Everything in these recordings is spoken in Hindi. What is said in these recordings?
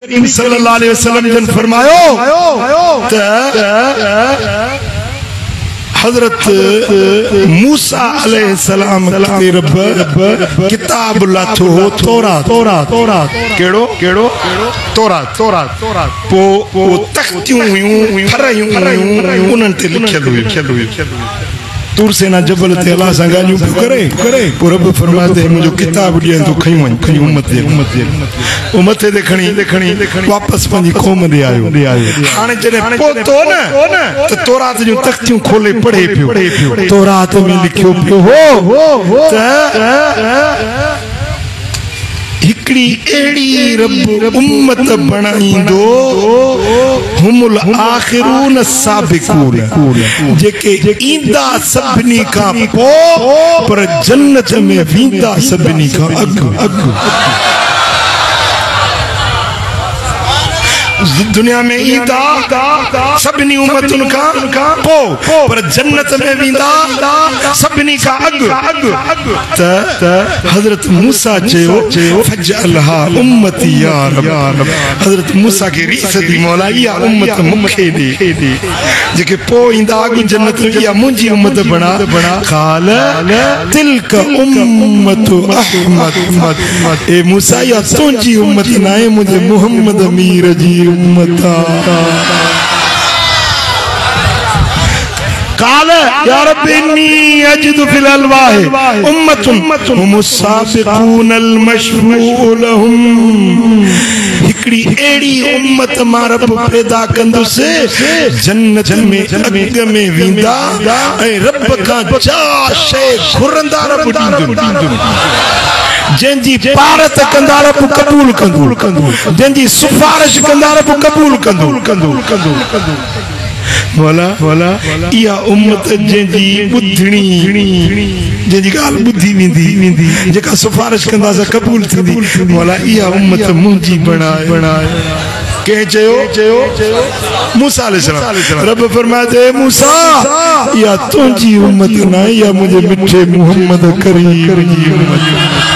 करीम सल्लल्लाहु अलैहि वसल्लम जन फरमायो हजरत मूसा अलैहिस्सलाम के रब किताब लाथो तौरात केड़ो तौरात पो तख्तियूं हुयूं फरयूं उनन ते लिखियल हुई तूर सेना जबल ते अल्लाह सां ॻाल्हियूं करे पोइ रब फरमाते मुंहिंजो किताब ॾियनि तो खई वञ खई उम्मत ते खणी वापसि पंहिंजी क़ौम ॾे आयो हाणे जॾहिं पहुतो न त तौरात जूं तख़्तियूं खोले पढ़े पियो तौरात में लिखियो पियो हो त हिकड़ी एड़ी रब उम्मत बनाईंदो हुमुल आखिरून साबिकून जेके ईंदा सभिनी खां पोइ पर जन्नत में वींदा सभिनी खां अॻु दुनिया में ईंदा सभिनी उम्मतुन खां पोइ पर जन्नत में वींदा सभिनी खां अॻु त हजरत मूसा चयो फजअलहा उम्मती या रब हजरत मूसा के रीस दी मौला या उम्मत मूंखे ॾे जेके पोइ ईंदा अॻु जन्नत या मुंहिंजी उम्मत बणा क़ाल तिल्क उम्मतु अहमद ए मूसा या तुंहिंजी उम्मत नाहे मुंहिंजे मुहम्मद अमीर जी उम्मता काल या रब इन्नी अजिदु फिल अलवाह उम्मतुन मुसाबिकूनल मशफूउ लहुम हिकड़ी एड़ी उम्मत मां रब पैदा कंदुसि जन्नत में अॻ में वींदा ऐं रब खां जा शइ घुरंदा रब ॾींदो जंहिंजी पारत कंदा रब क़बूल कंदो जंहिंजी सिफारिश कंदा रब क़बूल कंदो मौला इहा उम्मत जंहिंजी ॿुधणी जंहिंजी ॻाल्हि ॿुधी वेंदी जेका सिफारिश कंदासीं क़बूल थींदी मौला इहा उम्मत मुंहिंजी बणाए के चयो मूसा अलैहिस्सलाम रब फरमाए मूसा या तुंहिंजी उम्मत न या मुंहिंजे मिठे मोहम्मद करीम जी उम्मत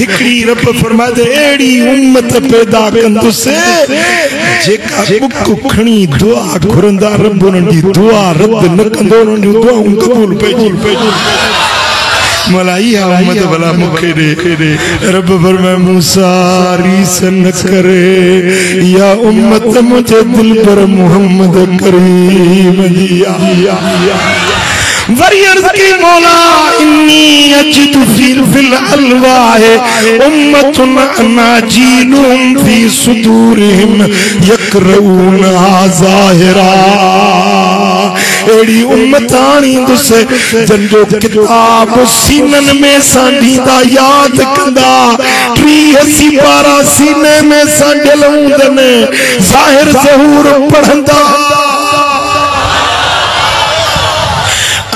हिकड़ी रब फरमाए एड़ी उम्मत पैदा कंदुसि जेका बुक खणी दुआ घुरंदा रब उन्हनि जी दुआ रद्द न कंदो उन्हनि जूं दुआऊं क़बूल पइजी मौला इहा उम्मत भला मूंखे ॾे रब फरमाए मूसा रीस न करे या उम्मत मुंहिंजे दिल पर मोहम्मद करीम जी वरी अर्ज़ की मौला इन्नी अजिदु फिल अलवाह उम्मतुन अनाजीलुम फी सुदूरिहिम यक़रऊना ज़ाहिरा एड़ी उम्मत आणींदुसि जंहिंजो किताब सीनन में सांढींदा याद कंदा 83 पारा सीने में सांढियल हूंदनि ज़ाहिर ज़हूर पढ़ंदा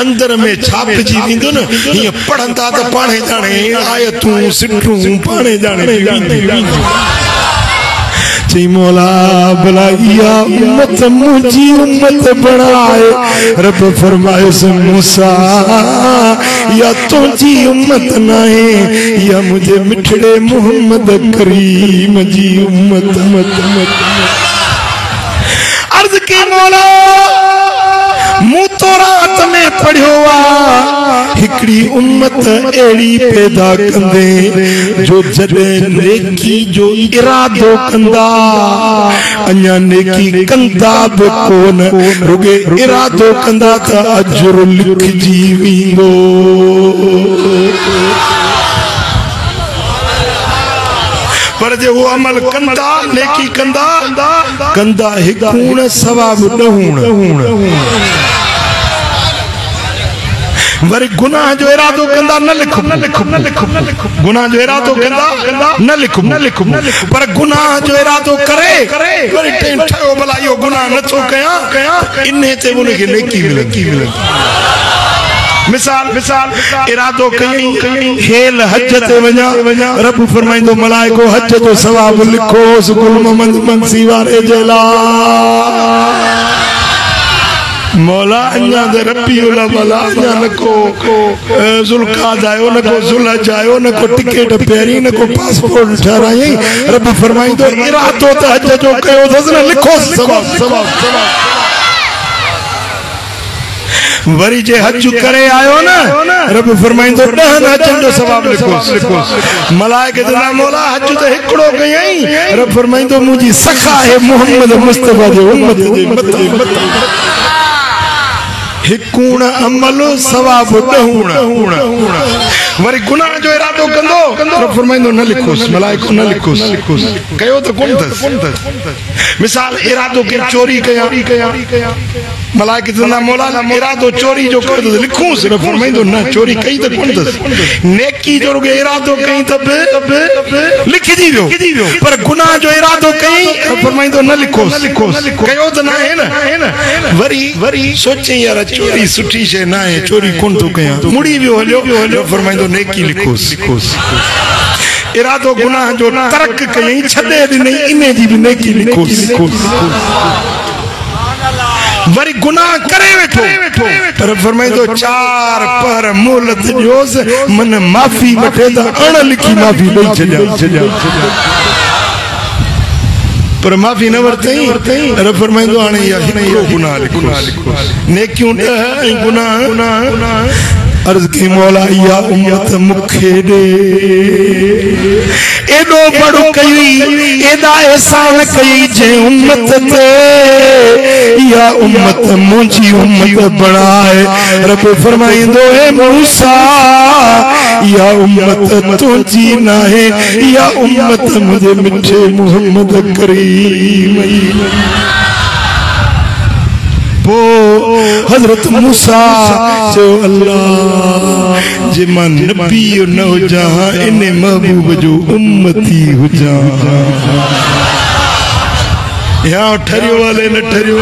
अंदर में छापजी वेंदो न हीअं पढ़ंदा त पाणे ॼाणे आयतूं सिटूं पाणे ॼाणे चई मौला भला इहा उम्मत मुंहिंजी उम्मत बणाए रब फरमायुसि मूसा या तुंहिंजी उम्मत नाहे या मुंहिंजे मिठड़े मोहम्मद करीम जी उम्मत अर्ज़ की मौला मूं तौरात में पढ़ियो आ हिकड़ी उम्मत एड़ी पैदा कंदे जो जॾहिं नेकी जो इरादो कंदा अञा नेकी कंदा बि कोन रुगे इरादो कंदा त अजर लिखजी वेंदो पर जे वो अमल कंदा नेकी कंदा हिकूण सवाब ॾहूण वरी गुनाह जो इरादो कंदा न लिखो गुनाह जो इरादो कंदा न लिखो पर गुनाह जो इरादो करे वरी टेम ठयो भला इहो गुनाह नथो कयां इन्हे ते उनखे नेकी मिलंदी मिसाल इरादो कई हेल हज ते वञा रब फरमाइंदो मलाइको हज जो सवाब लिखो गुल मोहम्मद मंसी वारे जे लाइ मौला अन्या दे रब्बी उला वाला अन्या नको जुल्काद आयो नको जुलज आयो नको टिकट पेरी नको पासपोर्ट ठहराई रब फरमाई तो इरादो त हज जो कयो थस न लिखो सवाब वरी जे हज करे आयो ना रब फरमाइंदो 10 हजन जो सवाब लिखो मलाइके दा मौला हज ते हिकड़ो कयई रब फरमाइंदो मुजी सखा है मोहम्मद मुस्तफा जे उम्मत जे मत हिकूण अमल सवाब 10 वरी गुनाह जो इरादो कंदो रब फरमाइंदो न लिखोस मलाइको न लिखोस कयो तो कोन थस मिसाल इरादो के चोरी कया मलाइके दा मौला इरादो चोरी जो कयो तो लिखूस रब फरमाइंदो न चोरी कई तो कोन थस नेकी जो इरादो कई तब लिख दी वियो पर गुनाह जो इरादो कई रब फरमाइंदो न लिखोस कयो तो ना है ना वरी सोचे यार चोरी सुठी शे ना है चोरी कोन तो कया मुड़ी वियो हलियो फरमाइंदो नेकी लिखोस इरादो गुनाह जो तरक कई छदे नहीं इने जी भी नेकी लिखोस वरी गुनाह करे वेठो पर फरमाइंदो 4 पर मोहलत जोस मन माफी वठे ता अण लिखी माफी दई छजा पर माफी न वरतई रब फरमाइंदो हाणे या हिकड़ो गुनाह लिखोस नेकियूं 10 गुनाह अर्ज की मौला या उम्मत मुखे दे एडो बड़ो कई एदा एहसान कई जे उम्मत ते या उम्मत मुंजी उम्मत बनाए रब फरमाइंदो है मूसा या उम्मत तुझी ना है या उम्मत मुझे मिठे मोहम्मद करीम वो हजरत मूसा जो अल्लाह जे मन नबी न हो जहां इने महबूब जो उम्मती हो जहां यहाँ ठरियो वाले न ठरियो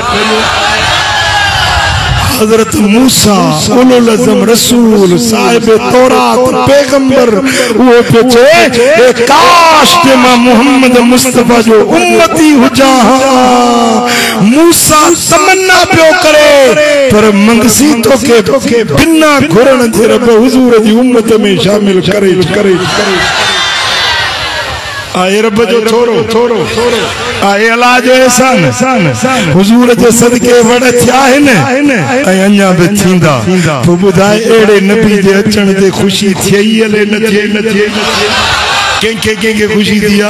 हजरत मूसा उलुल अज़म रसूल साहिब तौरात पैगंबर वो पे काश के मां मोहम्मद मुस्तफा जो उम्मती हुजा मूसा तमन्ना पियो करे पर मंगसी तो के बिना घुरण थे रब हुजूर जी उम्मत में शामिल करे आए रब जो छोरो आए अल्लाह जो एहसान हुजूर जे सदके वड़ थिया है न अन्या बि थींदा तो बुधाए एड़े नबी जे अचण ते खुशी थई हले न थे के खुशी दिया